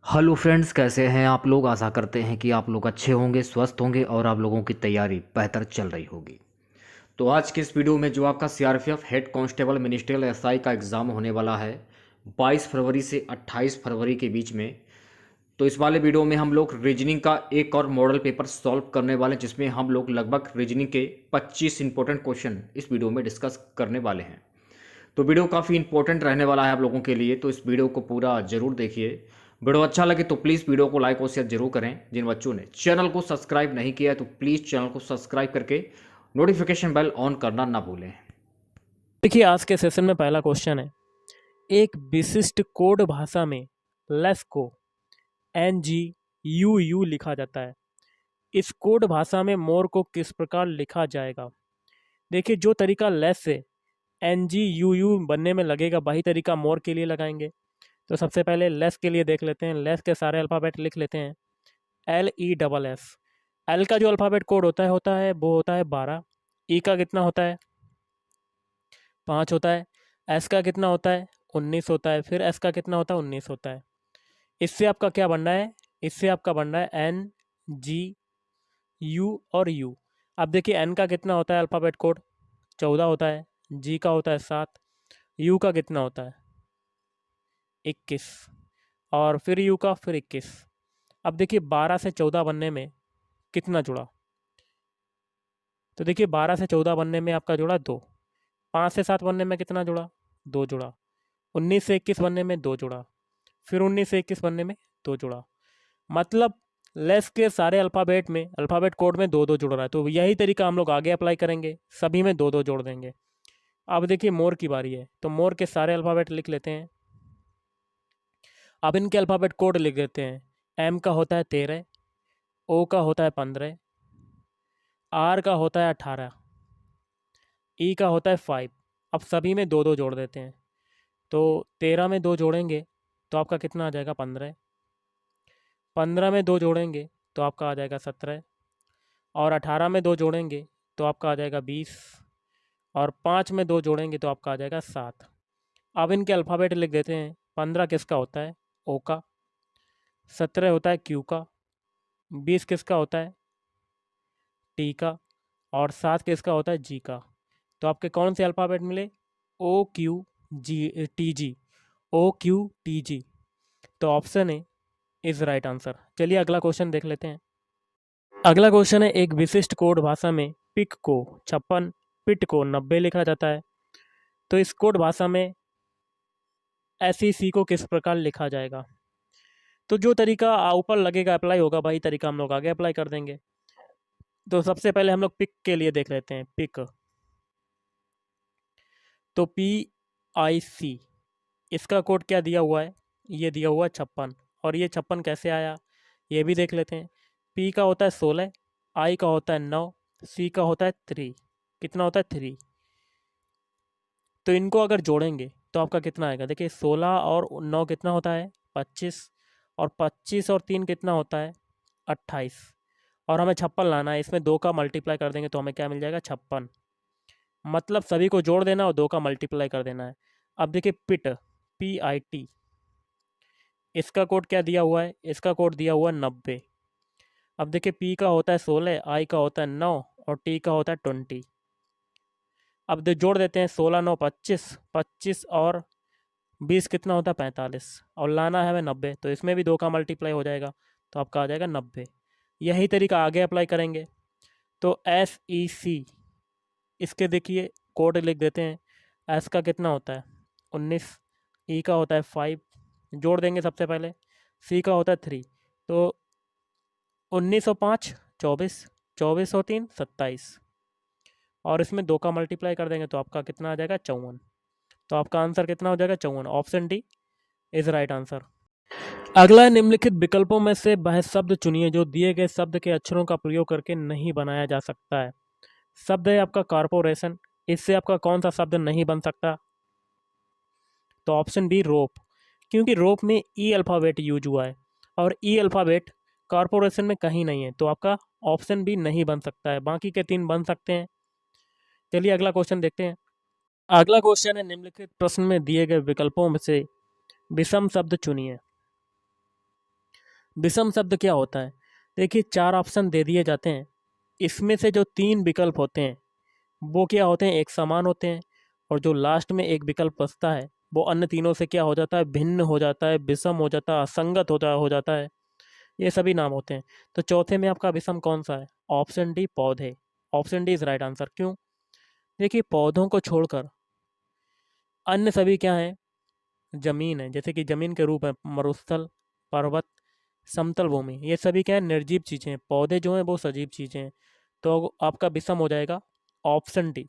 Hello friends, कैसे हैं आप लोग। आशा करते हैं कि आप लोग अच्छे होंगे, स्वस्थ होंगे और आप लोगों की तैयारी बेहतर चल रही होगी। तो आज के इस वीडियो में जो आपका CRPF head constable ministerial SI का एग्ज़ाम होने वाला है 22 फरवरी से 28 फरवरी के बीच में। तो इस वाले वीडियो में हम लोग रीजनिंग का एक और मॉडल पेपर सॉल्व करने वाले हैं, जिसमें हम लोग लगभग रीजनिंग के 25 इंपॉर्टेंट क्वेश्चन इस वीडियो में डिस्कस करने वाले हैं। तो वीडियो काफ़ी इंपॉर्टेंट रहने वाला है आप लोगों के लिए, तो इस वीडियो को पूरा जरूर देखिए। वीडियो अच्छा लगे तो प्लीज़ वीडियो को लाइक और शेयर जरूर करें। जिन बच्चों ने चैनल को सब्सक्राइब नहीं किया है तो प्लीज़ चैनल को सब्सक्राइब करके नोटिफिकेशन बेल ऑन करना ना भूलें। देखिए, आज के सेशन में पहला क्वेश्चन है। एक विशिष्ट कोड भाषा में लेस को NGUU लिखा जाता है। इस कोड भाषा में मोर को किस प्रकार लिखा जाएगा? देखिए, जो तरीका लेस से NGUU बनने में लगेगा वही तरीका मोर के लिए लगाएंगे। तो सबसे पहले लेस के लिए देख लेते हैं। लेस के सारे अल्फ़ाबेट लिख लेते हैं। LESS। एल का जो अल्फ़ाबेट कोड होता है वो होता है 12। ई का कितना होता है? 5 होता है। एस का कितना होता है? 19 होता है। फिर एस का कितना होता है? 19 होता है। इससे आपका क्या बनना है? इससे आपका बनना है NGU और U। अब देखिए, एन का कितना होता है अल्फ़ाबेट कोड? 14 होता है। जी का होता है 7। यू का कितना होता है? 21। और फिर यू का फिर 21। अब देखिए, 12 से 14 बनने में कितना जुड़ा? तो देखिए, 12 से 14 बनने में आपका जुड़ा 2। 5 से 7 बनने में कितना जुड़ा? 2 जुड़ा। 19 से 21 बनने में 2 जुड़ा। फिर 19 से 21 बनने में 2 जुड़ा। मतलब लेस के सारे अल्फ़ाबेट में, अल्फ़ाबेट कोड में 2-2 जुड़ रहा है। तो यही तरीका हम लोग आगे अप्लाई करेंगे, सभी में 2-2 जोड़ देंगे। अब देखिए, मोर की बारी है, तो मोर के सारे अल्फ़ाबेट लिख लेते हैं। अब इनके अल्फ़ाबेट कोड लिख देते हैं। एम का होता है 13, ओ का होता है 15, आर का होता है 18, ई का होता है 5। अब सभी में 2-2 जोड़ देते हैं। तो 13 में 2 जोड़ेंगे तो आपका कितना आ जाएगा? 15। 15 में 2 जोड़ेंगे तो आपका आ जाएगा 17। और 18 में 2 जोड़ेंगे तो आपका आ जाएगा 20। और 5 में 2 जोड़ेंगे तो आपका आ जाएगा 7। अब इनके अल्फ़ाबेट लिख देते हैं। 15 किसका होता है? ओ का। 17 होता है क्यू का। 20 किसका होता है? टी का। और 7 किसका होता है? जी का। तो आपके कौन से अल्फ़ाबेट मिले? O Q G T G. O Q T G. तो option A is right answer. चलिए अगला क्वेश्चन देख लेते हैं। अगला क्वेश्चन है, एक विशिष्ट कोड भाषा में पिक को 56, पिट को 90 लिखा जाता है। तो इस कोड भाषा में SEC को किस प्रकार लिखा जाएगा? तो जो तरीका ऊपर लगेगा अप्लाई होगा वही तरीका हम लोग आगे अप्लाई कर देंगे। तो सबसे पहले हम लोग पिक के लिए देख लेते हैं। पिक, तो PIC, इसका कोड क्या दिया हुआ है? ये दिया हुआ है 56। और ये 56 कैसे आया ये भी देख लेते हैं। पी का होता है 16, आई का होता है 9, सी का होता है 3। कितना होता है? 3। तो इनको अगर जोड़ेंगे तो आपका कितना आएगा? देखिए, 16 और 9 कितना होता है? 25। और 25 और 3 कितना होता है? 28। और हमें 56 लाना है। इसमें 2 का मल्टीप्लाई कर देंगे तो हमें क्या मिल जाएगा? 56। मतलब सभी को जोड़ देना और 2 का मल्टीप्लाई कर देना है। अब देखिए, पिट, PIT, इसका कोड क्या दिया हुआ है? इसका कोड दिया हुआ है 90। अब देखिए, पी का होता है 16, आई का होता है 9 और टी का होता है 20। अब जोड़ देते हैं। 16 9 25, 25 और 20 कितना होता है? 45। और लाना है हमें 90, तो इसमें भी 2 का मल्टीप्लाई हो जाएगा तो आपका आ जाएगा 90। यही तरीका आगे अप्लाई करेंगे। तो SEC, इसके देखिए कोड लिख देते हैं। एस का कितना होता है? 19। ई का होता है 5, जोड़ देंगे सबसे पहले। सी का होता है 3। तो 19 और 5 24, 24 और 3 27। और इसमें 2 का मल्टीप्लाई कर देंगे तो आपका कितना आ जाएगा? 54। तो आपका आंसर कितना हो जाएगा? 54। Option D is right answer. अगला है, निम्नलिखित विकल्पों में से वह शब्द चुनिए जो दिए गए शब्द के अक्षरों का प्रयोग करके नहीं बनाया जा सकता है। शब्द है आपका कारपोरेशन। इससे आपका कौन सा शब्द नहीं बन सकता? तो ऑप्शन बी रोप, क्योंकि रोप में ई अल्फ़ाबेट यूज हुआ है और ई अल्फ़ाबेट कारपोरेशन में कहीं नहीं है। तो आपका ऑप्शन बी नहीं बन सकता है। बाकी के 3 बन सकते हैं। चलिए अगला क्वेश्चन देखते हैं। अगला क्वेश्चन है, निम्नलिखित प्रश्न में दिए गए विकल्पों में से विषम शब्द चुनिए। विषम शब्द क्या होता है? देखिए 4 ऑप्शन दे दिए जाते हैं, इसमें से जो 3 विकल्प होते हैं वो क्या होते हैं? एक समान होते हैं, और जो लास्ट में एक विकल्प बचता है वो अन्य तीनों से क्या हो जाता है? भिन्न हो जाता है, विषम हो जाता है, असंगत हो जाता है। ये सभी नाम होते हैं। तो चौथे में आपका विषम कौन सा है? ऑप्शन डी पौधे। Option D is right answer. क्यों? देखिए पौधों को छोड़कर अन्य सभी क्या है? जमीन है, जैसे कि जमीन के रूप है मरुस्थल, पर्वत, समतल भूमि, ये सभी क्या है? निर्जीव चीजें हैं। पौधे जो हैं वो सजीव चीजें हैं। तो आपका विषम हो जाएगा ऑप्शन डी।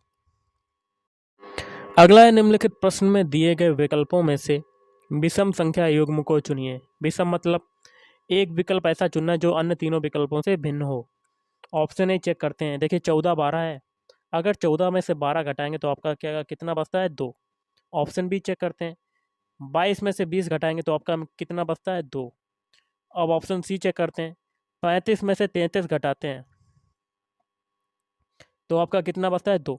अगला है, निम्नलिखित प्रश्न में दिए गए विकल्पों में से विषम संख्या युग्म को चुनिए। विषम मतलब एक विकल्प ऐसा चुनना है जो अन्य तीनों विकल्पों से भिन्न हो। ऑप्शन ए चेक करते हैं। देखिए 14 12 है, अगर 14 में से 12 घटाएंगे तो आपका क्या कितना बचता है? 2। ऑप्शन बी चेक करते हैं। 22 में से 20 घटाएंगे तो आपका कितना बचता है? 2। अब ऑप्शन सी चेक करते हैं। 35 में से 33 घटाते हैं तो आपका कितना बचता है? 2।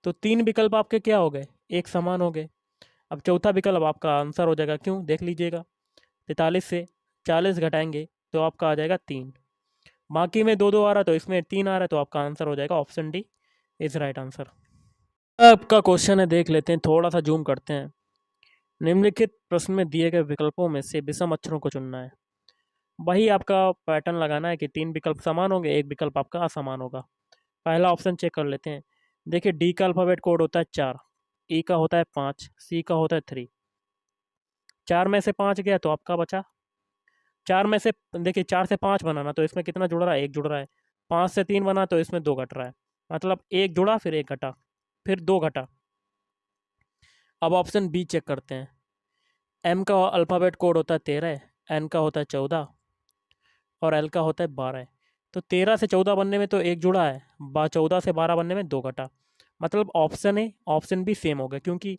तो 3 विकल्प आपके क्या हो गए? एक समान हो गए। अब चौथा विकल्प आपका आंसर हो जाएगा। क्यों? देख लीजिएगा, 43 से 40 घटाएंगे तो आपका आ जाएगा 3। बाकी में 2 2 आ रहा है तो इसमें 3 आ रहा है, तो आपका आंसर हो जाएगा option D is right answer. आपका क्वेश्चन है, देख लेते हैं, थोड़ा सा जूम करते हैं। निम्नलिखित प्रश्न में दिए गए विकल्पों में से विषम अक्षरों को चुनना है। वही आपका पैटर्न लगाना है कि 3 विकल्प समान होंगे, एक विकल्प आपका असमान होगा। पहला ऑप्शन चेक कर लेते हैं। देखिए डी का अल्फाबेट कोड होता है 4, ई का होता है 5, सी का होता है 3। 4 में से 5 गया तो आपका बचा 4 में से, देखिए 4 से 5 बनाना तो इसमें कितना जुड़ रहा है? 1 जुड़ रहा है। 5 से 3 बना तो इसमें 2 घट रहा है। मतलब 1 जुड़ा फिर 1 घटा फिर 2 घटा। अब ऑप्शन बी चेक करते हैं। एम का अल्फ़ाबेट कोड होता है 13, एन का होता है 14 और एल का होता है 12। तो 13 से 14 बनने में तो 1 जुड़ा है, 14 से 12 बनने में 2 घटा। मतलब option A option B same हो गया, क्योंकि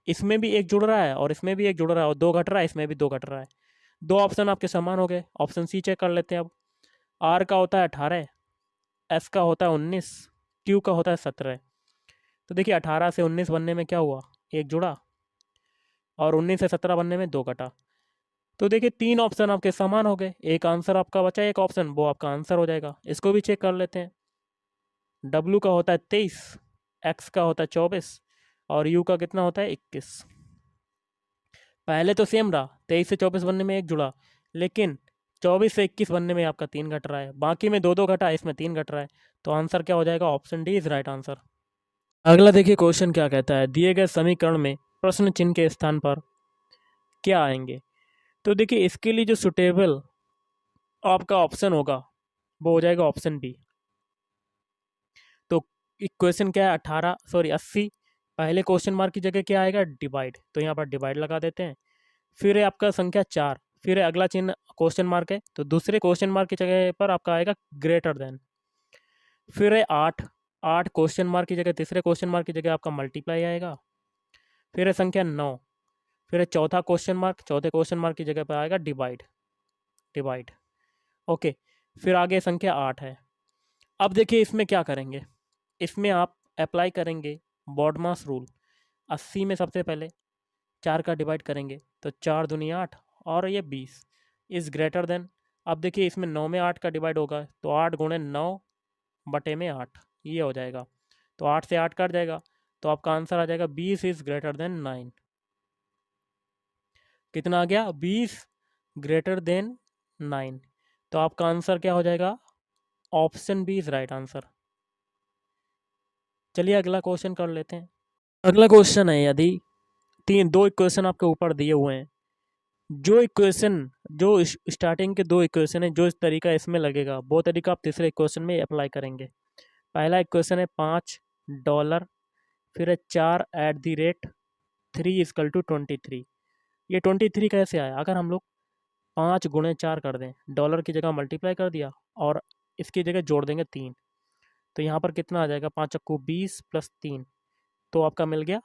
इसमें भी 1 जुड़ रहा है और इसमें भी 1 जुड़ रहा है और 2 घट रहा है, इसमें भी 2 घट रहा है। 2 ऑप्शन आपके समान हो गए। ऑप्शन सी चेक कर लेते हैं अब। आर का होता है 18, एस का होता है 19, क्यू का होता है 17। तो देखिए 18 से 19 बनने में क्या हुआ? 1 जुड़ा, और 19 से 17 बनने में 2 घटा। तो देखिए 3 ऑप्शन आपके समान हो गए, एक आंसर आपका बचा, एक ऑप्शन वो आपका आंसर हो जाएगा। इसको भी चेक कर लेते हैं। डब्ल्यू का होता है 23, एक्स का होता है 24 और यू का कितना होता है? 21। पहले तो सेम रहा, 23 से 24 बनने में 1 जुड़ा, लेकिन 24 से 21 बनने में आपका 3 घट रहा है। बाकी में 2 2 घटा, इसमें 3 घट रहा है। तो आंसर क्या हो जाएगा? Option D is right answer. अगला देखिए क्वेश्चन क्या कहता है। दिए गए समीकरण में प्रश्न चिन्ह के स्थान पर क्या आएंगे? तो देखिए इसके लिए जो सुटेबल आपका ऑप्शन होगा वो हो जाएगा ऑप्शन बी। तो इक्वेशन क्या है? 80। पहले क्वेश्चन मार्क की जगह क्या आएगा? डिवाइड। तो यहाँ पर डिवाइड लगा देते हैं। फिर है आपका संख्या 4, फिर है अगला चिन्ह क्वेश्चन मार्क है, तो दूसरे क्वेश्चन मार्क की जगह पर आपका आएगा ग्रेटर देन। फिर है 8, 8 क्वेश्चन मार्क की जगह, तीसरे क्वेश्चन मार्क की जगह आपका मल्टीप्लाई आएगा। फिर है संख्या 9, फिर है चौथा क्वेश्चन मार्क, चौथे क्वेश्चन मार्क की जगह पर आएगा डिवाइड। Divide okay. फिर आगे संख्या 8 है। अब देखिए इसमें क्या करेंगे, इसमें आप अप्लाई करेंगे बॉडमास रूल। 80 में सबसे पहले 4 का डिवाइड करेंगे तो 4 दूनी 8 और ये 20 इज़ ग्रेटर देन। अब देखिए इसमें 9 में 8 का डिवाइड होगा तो 8 गुणे 9 बटे में 8 ये हो जाएगा। तो 8 से 8 कट जाएगा तो आपका आंसर आ जाएगा 20 इज़ ग्रेटर देन 9। कितना आ गया? 20 ग्रेटर देन 9। तो आपका आंसर क्या हो जाएगा? Option B is right answer. चलिए अगला क्वेश्चन कर लेते हैं। अगला क्वेश्चन है, यदि 2 इक्वेशन आपके ऊपर दिए हुए हैं, जो इक्वेशन, जो स्टार्टिंग के 2 इक्वेशन है, जो इस तरीका इसमें लगेगा वो तरीका आप तीसरे इक्वेशन में अप्लाई करेंगे। पहला इक्वेशन है $5, फिर है 4 @ 3 = 23। ये 23 कैसे आया? अगर हम लोग 5 गुणे 4 कर दें, डॉलर की जगह मल्टीप्लाई कर दिया और इसकी जगह जोड़ देंगे 3, तो यहाँ पर कितना आ जाएगा? 5 × 20 + 3, तो आपका मिल गया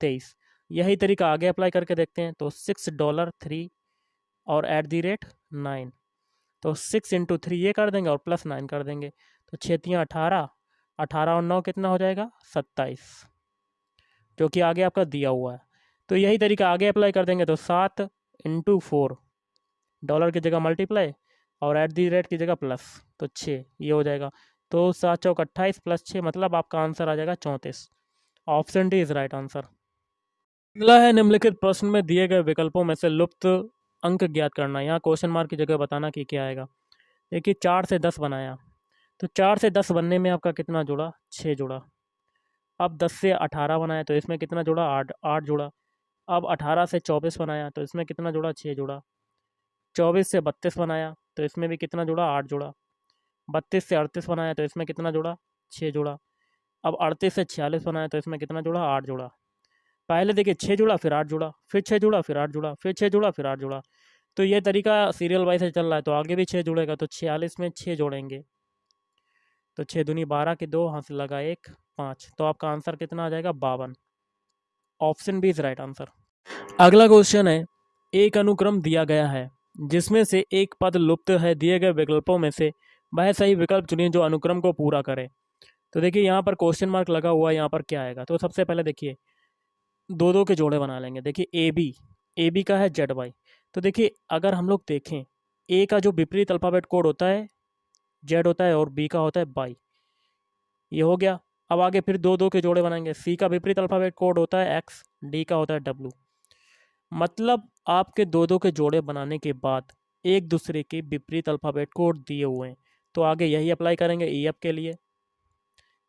23। यही तरीका आगे अप्लाई करके देखते हैं। तो $6 और @9, तो 6 × 3 ये कर देंगे और +9 कर देंगे, तो 6 × 18, 18 और 9 कितना हो जाएगा? 27, जो कि आगे आपका दिया हुआ है। तो यही तरीका आगे अप्लाई कर देंगे तो 7 × 4, डॉलर की जगह मल्टीप्लाई, और एट दी रेट की जगह प्लस, तो 6 ये हो जाएगा। तो 7 चौक 28 प्लस 6 मतलब आपका आंसर आ जाएगा 34। Option D is right answer. अगला है निम्नलिखित प्रश्न में दिए गए विकल्पों में से लुप्त अंक ज्ञात करना। यहाँ क्वेश्चन मार्क की जगह बताना कि क्या आएगा। देखिए 4 से 10 बनाया, तो 4 से 10 बनने में आपका कितना जुड़ा, 6 जुड़ा। अब 10 से 18 बनाया तो इसमें कितना जुड़ा, 8 8 जुड़ा। अब 18 से 24 बनाया तो इसमें कितना जुड़ा, 6 जुड़ा। 24 से 32 बनाया तो इसमें भी कितना जुड़ा, 8 जुड़ा। 32 से 38 बनाया तो इसमें कितना जुड़ा, 6 जुड़ा। अब 38 से 46 बनाया तो इसमें कितना जुड़ा, 8 जुड़ा। पहले देखिए 6 जुड़ा फिर 8 जुड़ा, फिर 6 जुड़ा फिर 8 जुड़ा, फिर 6 जुड़ा फिर 8 जुड़ा। तो ये तरीका सीरियल वाइज से चल रहा है, तो आगे भी 6 जुड़ेगा, तो 46 में 6 जोड़ेंगे तो 6 दूनी 12 के 2 हाथ से लगा 1 5, तो आपका आंसर कितना आ जाएगा, 52। Option B is right answer. अगला क्वेश्चन है, एक अनुक्रम दिया गया है जिसमें से एक पद लुप्त है, दिए गए विकल्पों में से वह सही विकल्प चुनिए जो अनुक्रम को पूरा करे। तो देखिए यहाँ पर क्वेश्चन मार्क लगा हुआ है, यहाँ पर क्या आएगा। तो सबसे पहले देखिए दो दो के जोड़े बना लेंगे। देखिए ए बी का है जेड वाई। तो देखिए अगर हम लोग देखें, ए का जो विपरीत अल्फाबेट कोड होता है जेड होता है और बी का होता है बाई, ये हो गया। अब आगे फिर दो दो के जोड़े बनाएंगे। सी का विपरीत अल्फाबेट कोड होता है एक्स, डी का होता है डब्ल्यू। मतलब आपके दो दो के जोड़े बनाने के बाद एक दूसरे के विपरीत अल्फाबेट कोड दिए हुए हैं, तो आगे यही अप्लाई करेंगे ई एफ के लिए।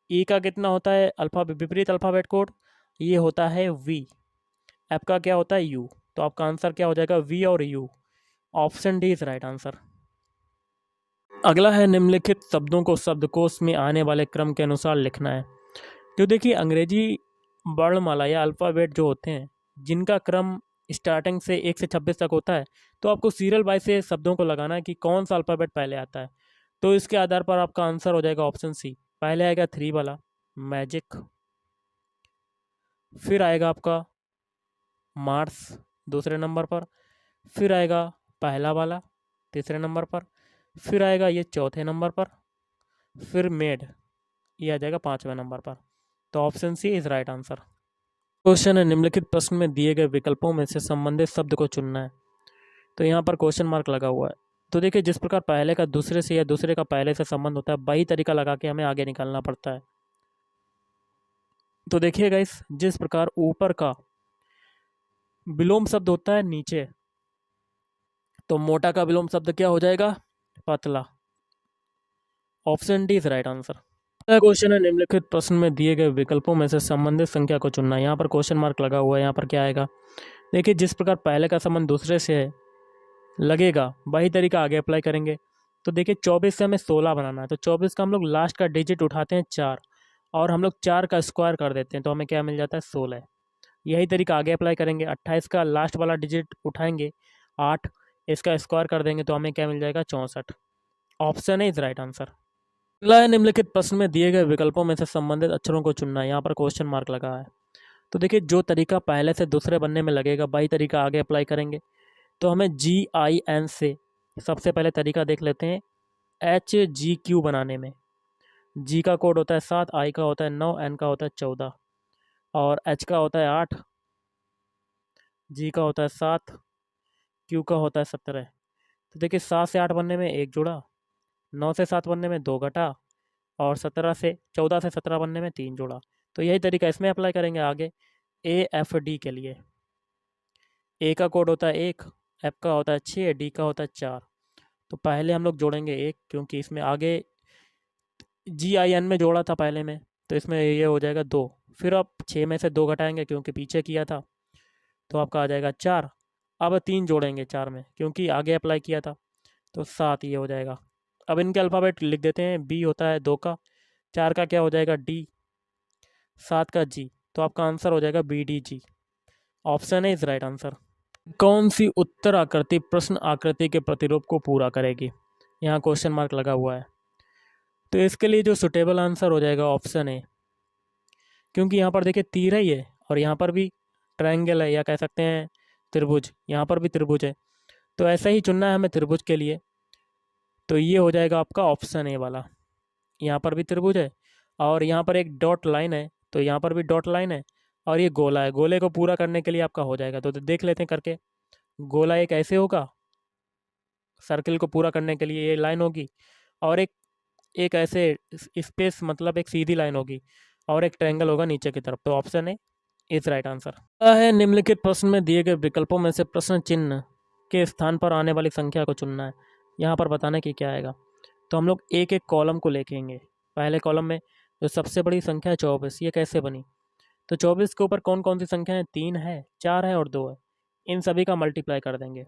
ई का कितना होता है विपरीत अल्फाबेट कोड, ये होता है वी। एफ का क्या होता है, यू। तो आपका आंसर क्या हो जाएगा, वी और you. Option D is right answer. अगला है निम्नलिखित शब्दों को शब्दकोश में आने वाले क्रम के अनुसार लिखना है। तो देखिए अंग्रेजी वर्णमाला या अल्फ़ाबेट जो होते हैं जिनका क्रम स्टार्टिंग से 1 से 26 तक होता है, तो आपको सीरियल वाइज से शब्दों को लगाना है कि कौन सा अल्फ़ाबेट पहले आता है। तो इसके आधार पर आपका आंसर हो जाएगा ऑप्शन सी। पहले आएगा 3 वाला मैजिक, फिर आएगा आपका मार्स दूसरे नंबर पर, फिर आएगा पहला वाला तीसरे नंबर पर, फिर आएगा ये चौथे नंबर पर, फिर मेड ये आ जाएगा 5वें नंबर पर। तो option C is right answer. Question है, निम्नलिखित प्रश्न में दिए गए विकल्पों में से संबंधित शब्द को चुनना है। तो यहाँ पर क्वेश्चन मार्क लगा हुआ है। तो देखिए जिस प्रकार पहले का दूसरे से या दूसरे का पहले से संबंध होता है, वही तरीका लगा के हमें आगे निकालना पड़ता है। तो देखिएगा इस जिस प्रकार ऊपर का विलोम शब्द होता है नीचे, तो मोटा का विलोम शब्द क्या हो जाएगा, पतला। Option D is right answer. अगला क्वेश्चन है, निम्नलिखित प्रश्न में दिए गए विकल्पों में से संबंधित संख्या को चुनना है। यहाँ पर क्वेश्चन मार्क लगा हुआ है, यहाँ पर क्या आएगा। देखिए जिस प्रकार पहले का संबंध दूसरे से है लगेगा, वही तरीका आगे अप्लाई करेंगे। तो देखिए 24 से हमें 16 बनाना है, तो 24 का हम लोग लास्ट का डिजिट उठाते हैं 4 और हम लोग 4 का स्क्वायर कर देते हैं, तो हमें क्या मिल जाता है, 16। यही तरीका आगे अप्लाई करेंगे। 28 का लास्ट वाला डिजिट उठाएंगे 8, इसका स्क्वायर कर देंगे तो हमें क्या मिल जाएगा, 64। Option A is right answer. अगला है, निम्नलिखित प्रश्न में दिए गए विकल्पों में से संबंधित अक्षरों को चुनना है। यहाँ पर क्वेश्चन मार्क लगा है। तो देखिए जो तरीका पहले से दूसरे बनने में लगेगा, वही तरीका आगे अप्लाई करेंगे। तो हमें GIN से सबसे पहले तरीका देख लेते हैं HGQ बनाने में। जी का कोड होता है 7, आई का होता है 9, एन का होता है 14 और एच का होता है 8, जी का होता है 7, क्यू का होता है 17। तो देखिए 7 से 8 बनने में 1 जुड़ा, 9 से 7 बनने में 2 घटा और 14 से 17 बनने में 3 जोड़ा। तो यही तरीका इसमें अप्लाई करेंगे आगे AFD के लिए। ए का कोड होता है 1, एफ का होता है 6, डी का होता है 4। तो पहले हम लोग जोड़ेंगे 1 क्योंकि इसमें आगे GIN में जोड़ा था पहले में, तो इसमें ये हो जाएगा 2। फिर आप 6 में से 2 घटाएंगे क्योंकि पीछे किया था, तो आपका आ जाएगा 4। अब 3 जोड़ेंगे 4 में क्योंकि आगे अप्लाई किया था, तो 7 ये हो जाएगा। अब इनके अल्फ़ाबेट लिख देते हैं। बी होता है 2 का, 4 का क्या हो जाएगा, डी, 7 का जी। तो आपका आंसर हो जाएगा BDG। Option A is right answer. कौन सी उत्तर आकृति प्रश्न आकृति के प्रतिरूप को पूरा करेगी, यहाँ क्वेश्चन मार्क लगा हुआ है। तो इसके लिए जो सुटेबल आंसर हो जाएगा ऑप्शन ए, क्योंकि यहाँ पर देखिए तीर ही है और यहाँ पर भी ट्रायंगल है या कह सकते हैं त्रिभुज, यहाँ पर भी त्रिभुज है, तो ऐसा ही चुनना है हमें त्रिभुज के लिए। तो ये हो जाएगा आपका ऑप्शन ए वाला। यहाँ पर भी त्रिभुज है और यहाँ पर एक डॉट लाइन है, तो यहाँ पर भी डॉट लाइन है और ये गोला है। गोले को पूरा करने के लिए आपका हो जाएगा। तो देख लेते हैं करके। गोला एक ऐसे होगा, सर्किल को पूरा करने के लिए ये लाइन होगी, और एक एक ऐसे स्पेस मतलब एक सीधी लाइन होगी, और एक ट्रायंगल होगा नीचे की तरफ। तो option A is right answer है। निम्नलिखित प्रश्न में दिए गए विकल्पों में से प्रश्न चिन्ह के स्थान पर आने वाली संख्या को चुनना है। यहाँ पर बताने की क्या आएगा। तो हम लोग एक एक कॉलम को लिखेंगे। पहले कॉलम में जो सबसे बड़ी संख्या है 24, ये कैसे बनी। तो 24 के ऊपर कौन कौन सी संख्या है, 3 है, 4 है और 2 है। इन सभी का मल्टीप्लाई कर देंगे।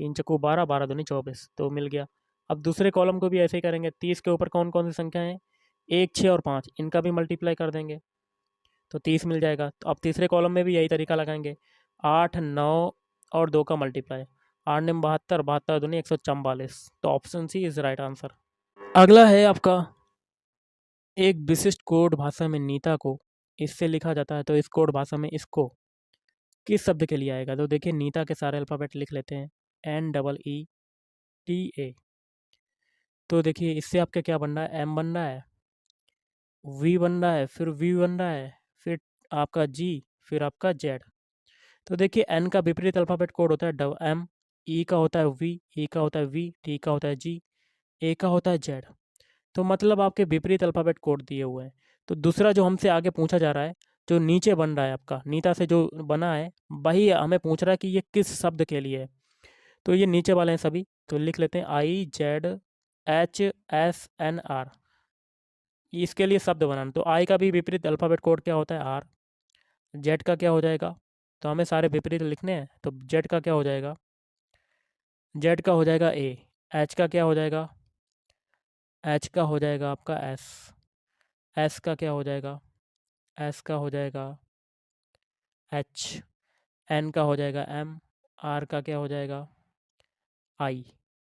3 चक्कू 12, 12 दूनी 24, तो मिल गया। अब दूसरे कॉलम को भी ऐसे ही करेंगे। 30 के ऊपर कौन कौन सी संख्या है, 1, 6 और 5, इनका भी मल्टीप्लाई कर देंगे तो 30 मिल जाएगा। तो अब तीसरे कॉलम में भी यही तरीका लगाएंगे। 8, 9 और 2 का मल्टीप्लाई, 8 9 72, 72 दूनी 144। तो option C is right answer. अगला है आपका, एक विशिष्ट कोड भाषा में नीता को इससे लिखा जाता है, तो इस कोड भाषा में इसको किस शब्द के लिए आएगा। तो देखिए नीता के सारे अल्फ़ाबेट लिख लेते हैं, NEETA। तो देखिए इससे आपका क्या बन रहा है, M बन रहा है, V बन रहा है, फिर V बन रहा है, फिर आपका G, फिर आपका Z। तो देखिए N का विपरीत अल्फ़ाबेट कोड होता है M, E का होता है V, E का होता है V, T का होता है G, A का होता है Z। तो मतलब आपके विपरीत अल्फ़ाबेट कोड दिए हुए हैं। तो दूसरा जो हमसे आगे पूछा जा रहा है, जो नीचे बन रहा है आपका नीता से जो बना है, वही हमें पूछ रहा है कि ये किस शब्द के लिए है। तो ये नीचे वाले हैं सभी, तो लिख लेते हैं IZHSNR, इसके लिए शब्द बनाना। तो आई का भी विपरीत अल्फ़ाबेट कोड क्या होता है, R। जेड का क्या हो जाएगा, तो हमें सारे विपरीत लिखने हैं। तो जेड का क्या हो जाएगा, जेड का हो जाएगा A। एच का क्या हो जाएगा, एच का हो जाएगा आपका S। एस का क्या हो जाएगा, एस का हो जाएगा H। एन का हो जाएगा M। आर का क्या हो जाएगा, I।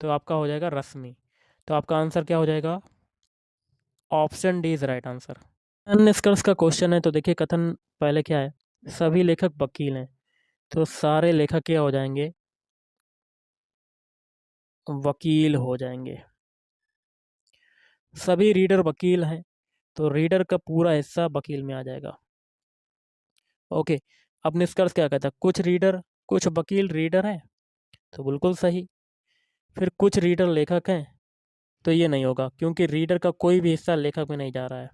तो आपका हो जाएगा रश्मि। तो आपका आंसर क्या हो जाएगा, option D is right answer. निष्कर्ष का क्वेश्चन है। तो देखिए कथन पहले क्या है, सभी लेखक वकील हैं, तो सारे लेखक क्या हो जाएंगे, वकील हो जाएंगे। सभी रीडर वकील हैं, तो रीडर का पूरा हिस्सा वकील में आ जाएगा। ओके, अब निष्कर्ष क्या कहता है, कुछ रीडर कुछ वकील रीडर हैं, तो बिल्कुल सही। फिर कुछ रीडर लेखक हैं, तो ये नहीं होगा क्योंकि रीडर का कोई भी हिस्सा लेखक में नहीं जा रहा है।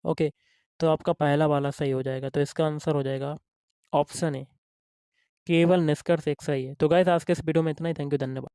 ओके, तो आपका पहला वाला सही हो जाएगा। तो इसका आंसर हो जाएगा ऑप्शन ए, केवल निष्कर्ष एक सही है। तो गाइस आज के इस वीडियो में इतना ही। थैंक यू, धन्यवाद।